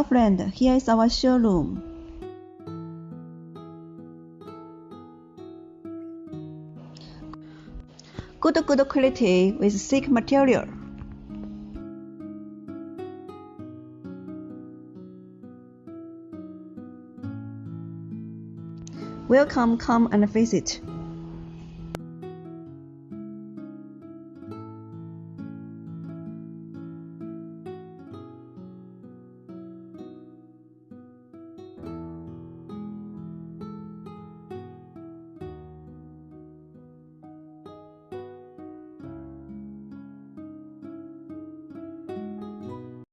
friend, here is our showroom. Good quality with thick material. Welcome, come and visit.